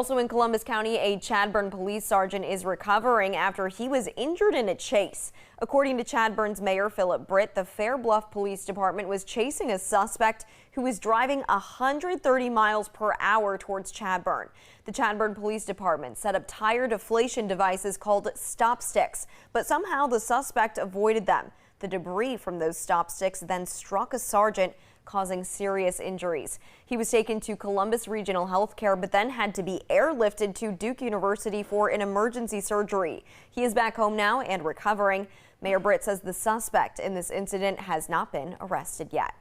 Also in Columbus County, a Chadbourn police sergeant is recovering after he was injured in a chase. According to Chadbourn's Mayor Philip Britt, the Fair Bluff Police Department was chasing a suspect who was driving 130 miles per hour towards Chadbourn. The Chadbourn Police Department set up tire deflation devices called stop sticks, but somehow the suspect avoided them. The debris from those stop sticks then struck a sergeant, causing serious injuries. He was taken to Columbus Regional Healthcare, but then had to be airlifted to Duke University for an emergency surgery. He is back home now and recovering. Mayor Britt says the suspect in this incident has not been arrested yet.